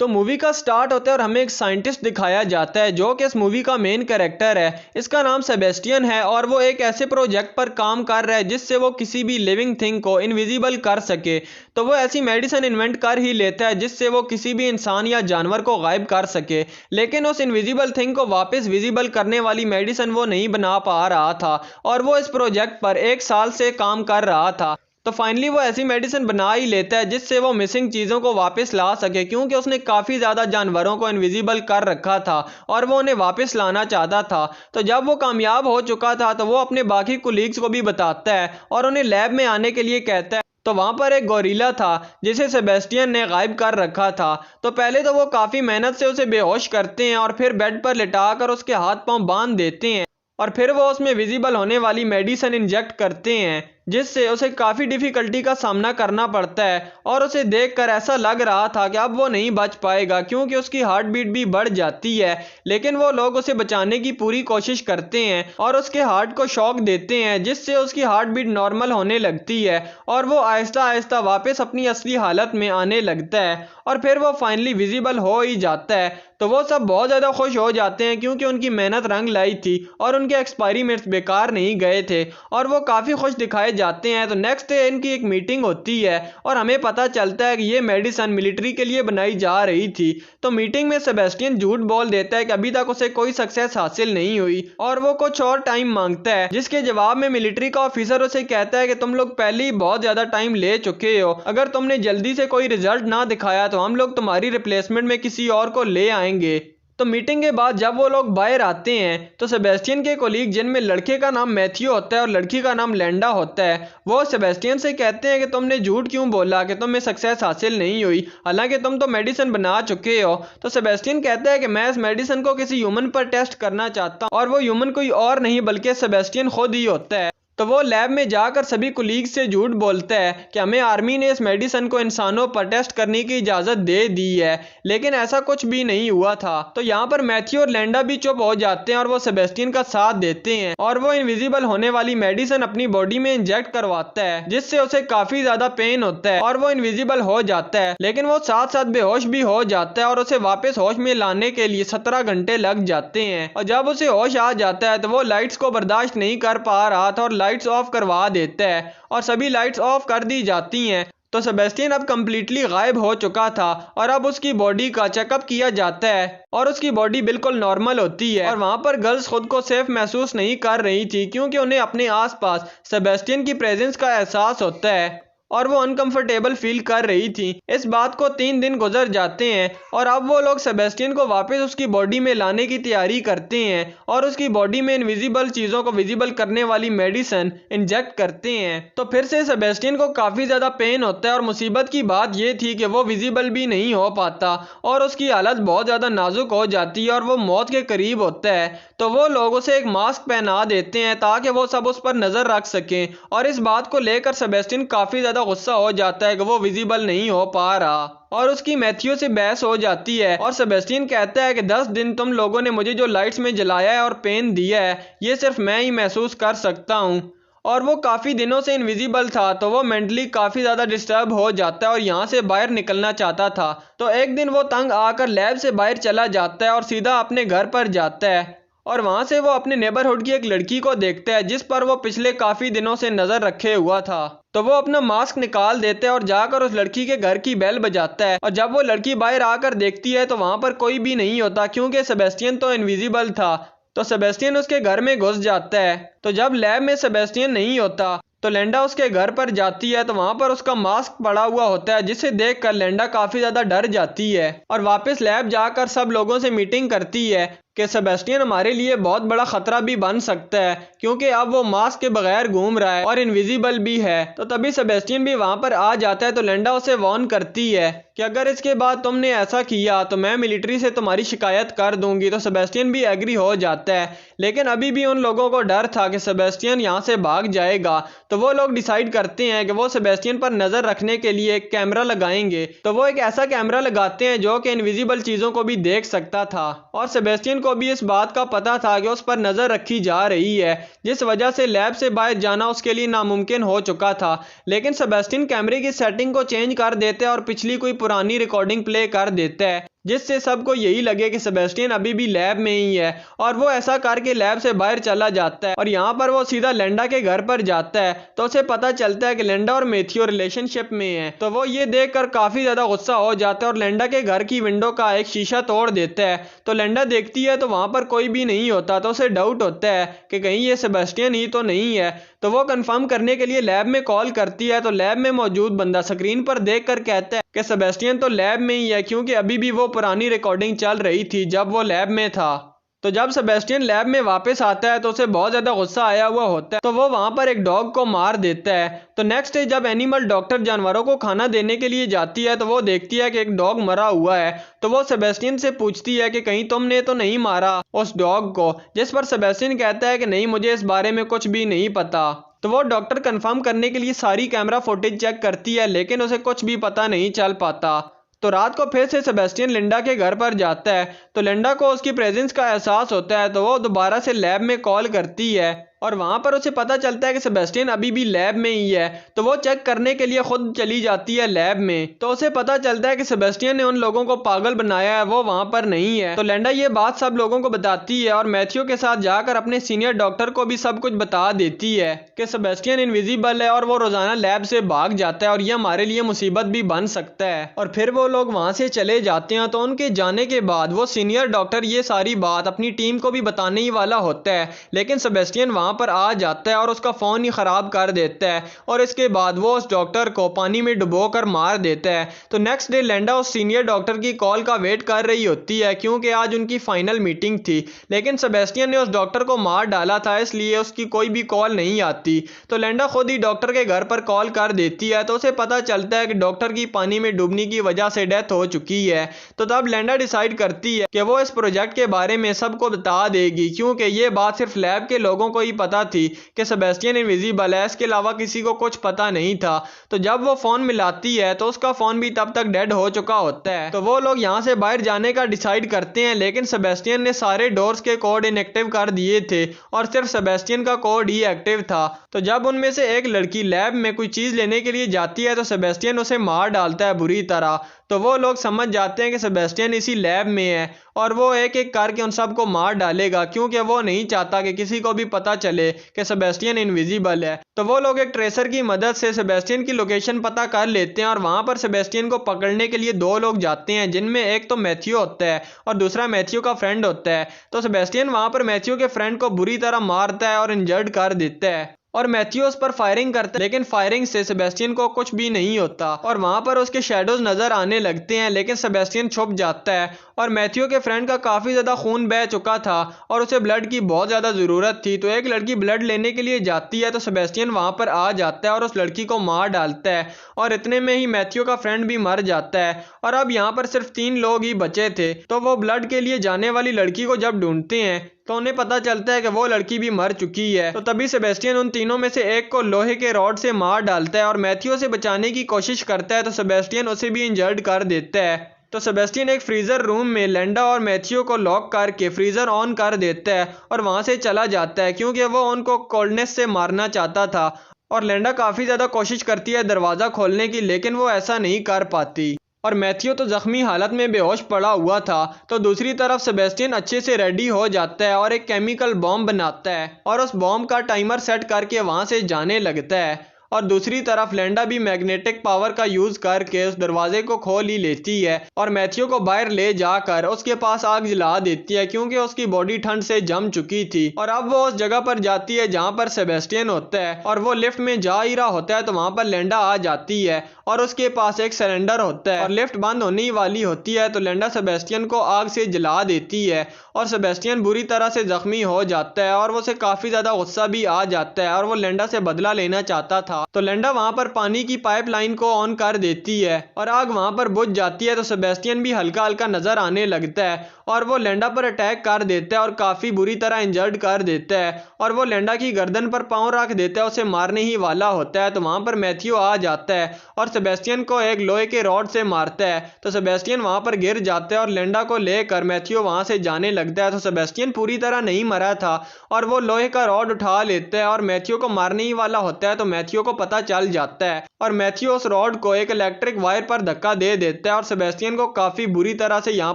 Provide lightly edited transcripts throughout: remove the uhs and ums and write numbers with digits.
तो मूवी का स्टार्ट होता है और हमें एक साइंटिस्ट दिखाया जाता है जो कि इस मूवी का मेन कैरेक्टर है। इसका नाम सेबेस्टियन है और वो एक ऐसे प्रोजेक्ट पर काम कर रहा है जिससे वो किसी भी लिविंग थिंग को इनविजिबल कर सके। तो वो ऐसी मेडिसिन इन्वेंट कर ही लेता है जिससे वो किसी भी इंसान या जानवर को गायब कर सके, लेकिन उस इनविजिबल थिंग को वापस विजिबल करने वाली मेडिसिन वो नहीं बना पा रहा था और वो इस प्रोजेक्ट पर 1 साल से काम कर रहा था। तो फाइनली वो ऐसी मेडिसिन बना ही लेता है जिससे वो मिसिंग चीज़ों को वापस ला सके, क्योंकि उसने काफ़ी ज़्यादा जानवरों को इनविजिबल कर रखा था और वो उन्हें वापस लाना चाहता था। तो जब वो कामयाब हो चुका था तो वो अपने बाकी कुलीग्स को भी बताता है और उन्हें लैब में आने के लिए कहता है। तो वहाँ पर एक गोरिल्ला था जिसे सेबेस्टियन ने गायब कर रखा था। तो पहले तो वो काफ़ी मेहनत से उसे बेहोश करते हैं और फिर बेड पर लिटाकर उसके हाथ पांव बांध देते हैं और फिर वो उसमें विजिबल होने वाली मेडिसिन इंजेक्ट करते हैं जिससे उसे काफ़ी डिफ़िकल्टी का सामना करना पड़ता है। और उसे देखकर ऐसा लग रहा था कि अब वो नहीं बच पाएगा क्योंकि उसकी हार्ट बीट भी बढ़ जाती है, लेकिन वो लोग उसे बचाने की पूरी कोशिश करते हैं और उसके हार्ट को शॉक देते हैं जिससे उसकी हार्ट बीट नॉर्मल होने लगती है और वो आहिस्ता आहिस्ता वापस अपनी असली हालत में आने लगता है और फिर वो फाइनली विजिबल हो ही जाता है। तो वो सब बहुत ज़्यादा खुश हो जाते हैं क्योंकि उनकी मेहनत रंग लाई थी और उनके एक्सपेरिमेंट्स बेकार नहीं गए थे और वो काफ़ी खुश दिखाए जाते हैं। तो नेक्स्ट डे इनकी एक मीटिंग होती है और हमें पता चलता है कि ये मेडिसिन मिलिट्री के लिए बनाई जा रही थी। तो मीटिंग में सेबेस्टियन झूठ बोल देता है कि अभी तक उसे कोई सक्सेस हासिल नहीं हुई और वो कुछ और टाइम मांगता है, जिसके जवाब में मिलिट्री का ऑफिसर उसे कहता है कि तुम लोग पहले ही बहुत ज़्यादा टाइम ले चुके हो, अगर तुमने जल्दी से कोई रिजल्ट ना दिखाया तो हम लोग तुम्हारी रिप्लेसमेंट में किसी और को ले आएंगे। तो मीटिंग के बाद जब वो लोग बाहर आते हैं तो सेबेस्टियन के कोलीग, जिनमें लड़के का नाम मैथ्यू होता है और लड़की का नाम लेंडा होता है, वो सेबेस्टियन से कहते हैं कि तुमने झूठ क्यों बोला कि तुम्हें सक्सेस हासिल नहीं हुई, हालांकि तुम तो मेडिसिन बना चुके हो। तो सेबेस्टियन कहता है कि मैं इस मेडिसिन को किसी ह्यूमन पर टेस्ट करना चाहता हूँ और वो ह्यूमन कोई और नहीं बल्कि सेबेस्टियन खुद ही होता है। तो वो लैब में जाकर सभी कुलीग से झूठ बोलता है कि हमें आर्मी ने इस मेडिसिन को इंसानों पर टेस्ट करने की इजाज़त दे दी है, लेकिन ऐसा कुछ भी नहीं हुआ था। तो यहाँ पर मैथ्यू और लेंडा भी चुप हो जाते हैं और वो सेबेस्टियन का साथ देते हैं और वो इनविजिबल होने वाली मेडिसिन अपनी बॉडी में इंजेक्ट करवाता है जिससे उसे काफ़ी ज़्यादा पेन होता है और वो इनविजिबल हो जाता है, लेकिन वो साथ साथ बेहोश भी हो जाता है और उसे वापस होश में लाने के लिए 17 घंटे लग जाते हैं। और जब उसे होश आ जाता है तो वो लाइट्स को बर्दाश्त नहीं कर पा रहा था और लाइट्स ऑफ करवा देता है और सभी लाइट्स ऑफ कर दी जाती हैं। तो सेबेस्टियन अब कंप्लीटली गायब हो चुका था और अब उसकी बॉडी का चेकअप किया जाता है और उसकी बॉडी बिल्कुल नॉर्मल होती है। और वहां पर गर्ल्स खुद को सेफ महसूस नहीं कर रही थी क्योंकि उन्हें अपने आसपास सेबेस्टियन की प्रेजेंस का एहसास होता है और वो अनकंफर्टेबल फील कर रही थी। इस बात को 3 दिन गुजर जाते हैं और अब वो लोग सेबेस्टियन को वापस उसकी बॉडी में लाने की तैयारी करते हैं और उसकी बॉडी में इनविजिबल चीज़ों को विजिबल करने वाली मेडिसिन इंजेक्ट करते हैं। तो फिर से सेबेस्टियन को काफ़ी ज़्यादा पेन होता है और मुसीबत की बात ये थी कि वो विजिबल भी नहीं हो पाता और उसकी हालत बहुत ज़्यादा नाजुक हो जाती है और वो मौत के करीब होता है। तो वो लोग उसे एक मास्क पहना देते हैं ताकि वो सब उस पर नज़र रख सकें और इस बात को लेकर सेबेस्टियन काफ़ी ज़्यादा गुस्सा हो जाता है कि वो विजिबल नहीं हो पा रहा और उसकी मैथ्यू से बहस हो जाती है और सेबेस्टियन कहता है कि 10 दिन तुम लोगों ने मुझे जो लाइट्स में जलाया है और पेन दिया है ये सिर्फ मैं ही महसूस कर सकता हूँ। और वो काफ़ी दिनों से इनविजिबल था तो वो मेंटली काफ़ी ज़्यादा डिस्टर्ब हो जाता है और यहाँ से बाहर निकलना चाहता था। तो एक दिन वो तंग आकर लैब से बाहर चला जाता है और सीधा अपने घर पर जाता है और वहाँ से वो अपने नेबरहुड की एक लड़की को देखता है जिस पर वो पिछले काफ़ी दिनों से नज़र रखे हुआ था। तो वो अपना मास्क निकाल देता है और जाकर उस लड़की के घर की बेल बजाता है और जब वो लड़की बाहर आकर देखती है तो वहाँ पर कोई भी नहीं होता क्योंकि सेबेस्टियन तो इनविजिबल था। तो सेबेस्टियन उसके घर में घुस जाता है। तो जब लैब में सेबेस्टियन नहीं होता तो लेंडा उसके घर पर जाती है तो वहाँ पर उसका मास्क पड़ा हुआ होता है जिसे देखकर लेंडा काफ़ी ज़्यादा डर जाती है और वापस लैब जाकर सब लोगों से मीटिंग करती है कि सेबेस्टियन हमारे लिए बहुत बड़ा खतरा भी बन सकता है क्योंकि अब वो मास्क के बगैर घूम रहा है और इनविजिबल भी है। तो तभी सेबेस्टियन भी वहाँ पर आ जाता है तो लेंडा उसे वार्न करती है कि अगर इसके बाद तुमने ऐसा किया तो मैं मिलिट्री से तुम्हारी शिकायत कर दूंगी। तो सेबेस्टियन भी एग्री हो जाता है, लेकिन अभी भी उन लोगों को डर था कि सेबेस्टियन यहाँ से भाग जाएगा। तो वो लोग डिसाइड करते हैं कि वो सेबेस्टियन पर नज़र रखने के लिए एक कैमरा लगाएंगे। तो वो एक ऐसा कैमरा लगाते हैं जो कि इनविजिबल चीज़ों को भी देख सकता था और सेबेस्टियन को भी इस बात का पता था कि उस पर नजर रखी जा रही है, जिस वजह से लैब से बाहर जाना उसके लिए नामुमकिन हो चुका था। लेकिन सेबेस्टियन कैमरे की सेटिंग को चेंज कर देता है और पिछली कोई पुरानी रिकॉर्डिंग प्ले कर देता है, जिससे सबको यही लगे कि सेबेस्टियन अभी भी लैब में ही है। और वो ऐसा करके लैब से बाहर चला जाता है और यहाँ पर वो सीधा लेंडा के घर पर जाता है। तो उसे पता चलता है कि लेंडा और मैथ्यू रिलेशनशिप में है। तो वो ये देखकर काफी ज्यादा गुस्सा हो जाता है और लेंडा के घर की विंडो का एक शीशा तोड़ देता है। तो लेंडा देखती है तो वहां पर कोई भी नहीं होता। तो उसे डाउट होता है कि कहीं ये सेबेस्टियन ही तो नहीं है। तो वो कंफर्म करने के लिए लैब में कॉल करती है। तो लैब में मौजूद बंदा स्क्रीन पर देखकर कहता है कि सेबेस्टियन तो लैब में ही है, क्योंकि अभी भी वो पुरानी रिकॉर्डिंग चल रही थी जब वो लैब में था। तो जब सेबेस्टियन लैब में वापस आता है तो उसे बहुत ज्यादा गुस्सा आया हुआ होता है। तो वो वहां पर एक डॉग को मार देता है। तो नेक्स्ट डे जब एनिमल डॉक्टर जानवरों को खाना देने के लिए जाती है तो वो देखती है कि एक डॉग मरा हुआ है। तो वो सेबेस्टियन से पूछती है कि कहीं तुमने तो नहीं मारा उस डॉग को, जिस पर सेबेस्टियन कहता है कि नहीं, मुझे इस बारे में कुछ भी नहीं पता। तो वो डॉक्टर कंफर्म करने के लिए सारी कैमरा फुटेज चेक करती है, लेकिन उसे कुछ भी पता नहीं चल पाता। तो रात को फिर से सेबेस्टियन लिंडा के घर पर जाता है। तो लिंडा को उसकी प्रेजेंस का एहसास होता है। तो वो दोबारा से लैब में कॉल करती है और वहां पर उसे पता चलता है कि सेबेस्टियन अभी भी लैब में ही है। तो वो चेक करने के लिए खुद चली जाती है लैब में। तो उसे पता चलता है कि सेबेस्टियन ने उन लोगों को पागल बनाया है, वो वहां पर नहीं है। तो लिंडा ये बात सब लोगों को बताती है और मैथ्यू के साथ जाकर अपने सीनियर डॉक्टर को भी सब कुछ बता देती है कि सेबेस्टियन इनविजिबल है और वो रोजाना लैब से भाग जाता है और ये हमारे लिए मुसीबत भी बन सकता है। और फिर वो लोग वहां से चले जाते हैं। तो उनके जाने के बाद वो सीनियर डॉक्टर ये सारी बात अपनी टीम को भी बताने ही वाला होता है, लेकिन सेबेस्टियन वहां पर आ जाता है और उसका फोन ही खराब कर देता है। और इसके बाद वो उस डॉक्टर को पानी में डुबो कर मार देता है। तो नेक्स्ट डे लेंडा उस सीनियर डॉक्टर की कॉल का वेट कर रही होती है, क्योंकि आज उनकी फाइनल मीटिंग थी। लेकिन सेबेस्टियन ने उस डॉक्टर को मार डाला था, इसलिए उसकी कोई भी कॉल नहीं आती। तो लेंडा खुद ही डॉक्टर के घर पर कॉल कर देती है। तो उसे पता चलता है कि डॉक्टर की पानी में डूबने की वजह से डेथ हो चुकी है। तो तब लेंडा डिसाइड करती है कि वो इस प्रोजेक्ट के बारे में सबको बता देगी, क्योंकि ये बात सिर्फ लैब के लोगों को ही पता थी कि सेबेस्टियन इनविजिबल है, इसके अलावा किसी को कुछ पता नहीं था। तो जब वो फोन मिलाती है तो उसका फोन भी तब तक डेड हो चुका होता है। तो वो लोग यहाँ से बाहर जाने का डिसाइड करते हैं, लेकिन सेबेस्टियन ने सारे डोर्स के कोड इनएक्टिव कर दिए थे और सिर्फ सेबेस्टियन का कोड ही एक्टिव था। तो जब उनमें से एक लड़की लैब में कोई चीज लेने के लिए जाती है तो सेबेस्टियन उसे मार डालता है बुरी तरह। तो वो लोग समझ जाते हैं कि सेबेस्टियन इसी लैब में है और वो एक एक करके उन सबको मार डालेगा, क्योंकि वो नहीं चाहता कि किसी को भी पता चले कि सेबेस्टियन इनविजिबल है। तो वो लोग एक ट्रेसर की मदद से सेबेस्टियन की लोकेशन पता कर लेते हैं और वहां पर सेबेस्टियन को पकड़ने के लिए दो लोग जाते हैं, जिनमें एक तो मैथ्यू होता है और दूसरा मैथ्यू का फ्रेंड होता है। तो सेबेस्टियन वहां पर मैथ्यू के फ्रेंड को बुरी तरह मारता है और इंजर्ड कर देता है और मैथ्यू उस पर फायरिंग करता है, लेकिन फायरिंग से सेबेस्टियन को कुछ भी नहीं होता और वहां पर उसके शैडोज नजर आने लगते हैं, लेकिन सेबेस्टियन छुप जाता है। और मैथ्यू के फ्रेंड का काफी ज्यादा खून बह चुका था और उसे ब्लड की बहुत ज्यादा जरूरत थी। तो एक लड़की ब्लड लेने के लिए जाती है तो सेबेस्टियन वहां पर आ जाता है और उस लड़की को मार डालता है और इतने में ही मैथ्यू का फ्रेंड भी मर जाता है। और अब यहाँ पर सिर्फ 3 लोग ही बचे थे। तो वो ब्लड के लिए जाने वाली लड़की को जब ढूंढते हैं तो उन्हें पता चलता है कि वो लड़की भी मर चुकी है। तो तभी सेबेस्टियन उन तीनों में से एक को लोहे के रॉड से मार डालता है और मैथ्यू से बचाने की कोशिश करता है। तो सेबेस्टियन उसे भी इंजर्ड कर देता है। तो सेबेस्टियन एक फ्रीजर रूम में लेंडा और मैथ्यू को लॉक करके फ्रीजर ऑन कर देता है और वहां से चला जाता है, क्योंकि वो उनको कोल्डनेस से मारना चाहता था। और लेंडा काफी ज्यादा कोशिश करती है दरवाजा खोलने की, लेकिन वो ऐसा नहीं कर पाती और मैथ्यू तो जख्मी हालत में बेहोश पड़ा हुआ था। तो दूसरी तरफ सेबेस्टियन अच्छे से रेडी हो जाता है और एक केमिकल बॉम्ब बनाता है और उस बॉम्ब का टाइमर सेट करके वहां से जाने लगता है। और दूसरी तरफ लेंडा भी मैग्नेटिक पावर का यूज करके उस दरवाजे को खोल ही लेती है और मैथ्यू को बाहर ले जाकर उसके पास आग जला देती है, क्योंकि उसकी बॉडी ठंड से जम चुकी थी। और अब वो उस जगह पर जाती है जहां पर सेबेस्टियन होता है और वो लिफ्ट में जा ही रहा होता है। तो वहां पर लेंडा आ जाती है और उसके पास एक सिलेंडर होता है और लिफ्ट बंद होने ही वाली होती है। तो लेंडा सेबेस्टियन को आग से जला देती है और सेबेस्टियन बुरी तरह से जख्मी हो जाता है और उसे काफी ज्यादा गुस्सा भी आ जाता है और वो लेंडा से बदला लेना चाहता था। तो लेंडा वहां पर पानी की पाइपलाइन को ऑन कर देती है और आग वहां पर बुझ जाती है। तो सेबेस्टियन भी हल्का हल्का नजर आने लगता है और वो लेंडा पर अटैक कर देता है और काफी बुरी तरह इंजर्ड कर देता है और वो लेंडा की गर्दन पर पांव रख देता है, उसे मारने ही वाला होता है। तो वहां पर मैथ्यू आ जाता है और सेबेस्टियन को एक लोहे के रॉड से मारता है तो सेबेस्टियन वहां पर गिर जाता है और लिंडा को लेकर मैथ्यू वहां से जाने लगता है। तो सेबेस्टियन पूरी तरह नहीं मरा था और वो लोहे का रॉड उठा लेता है और मैथ्यू को मारने ही वाला होता है। तो मैथ्यू को पता चल जाता है और मैथ्यू उस रॉड को एक इलेक्ट्रिक वायर पर धक्का दे देता है और सेबेस्टियन को काफी बुरी तरह से यहाँ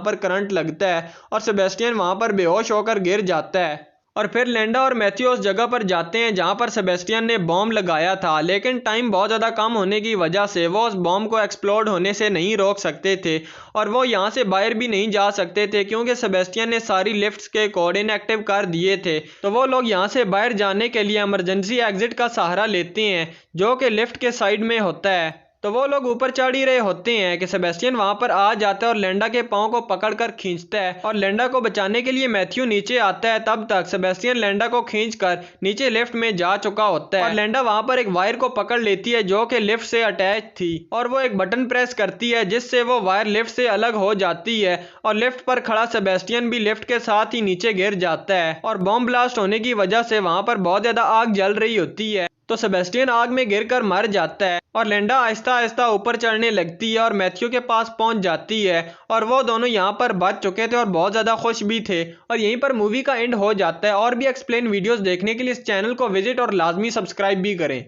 पर करंट लगता है और सेबेस्टियन वहां पर बेहोश होकर गिर जाता है। और फिर लिंडा और मैथ्यू उस जगह पर जाते हैं जहां पर सेबेस्टियन ने बॉम्ब लगाया था, लेकिन टाइम बहुत ज़्यादा कम होने की वजह से वो उस बॉम्ब को एक्सप्लोड होने से नहीं रोक सकते थे और वो यहां से बाहर भी नहीं जा सकते थे क्योंकि सेबेस्टियन ने सारी लिफ्ट्स के कोड इनएक्टिव कर दिए थे। तो वो लोग यहां से बाहर जाने के लिए इमरजेंसी एग्जिट का सहारा लेते हैं जो कि लिफ्ट के साइड में होता है। तो वो लोग ऊपर चढ़ ही रहे होते हैं कि सेबेस्टियन वहां पर आ जाता है और लिंडा के पाँव को पकड़कर खींचता है और लिंडा को बचाने के लिए मैथ्यू नीचे आता है। तब तक सेबेस्टियन लिंडा को खींचकर नीचे लिफ्ट में जा चुका होता है और लिंडा वहां पर एक वायर को पकड़ लेती है जो कि लिफ्ट से अटैच थी और वो एक बटन प्रेस करती है जिससे वो वायर लिफ्ट से अलग हो जाती है और लिफ्ट पर खड़ा सेबेस्टियन भी लिफ्ट के साथ ही नीचे गिर जाता है और बॉम्ब ब्लास्ट होने की वजह से वहां पर बहुत ज्यादा आग जल रही होती है। तो सेबेस्टियन आग में गिरकर मर जाता है और लिंडा आहिस्ता आहिस्ता ऊपर चढ़ने लगती है और मैथ्यू के पास पहुंच जाती है और वो दोनों यहाँ पर बच चुके थे और बहुत ज़्यादा खुश भी थे और यहीं पर मूवी का एंड हो जाता है। और भी एक्सप्लेन वीडियोस देखने के लिए इस चैनल को विजिट और लाजमी सब्सक्राइब भी करें।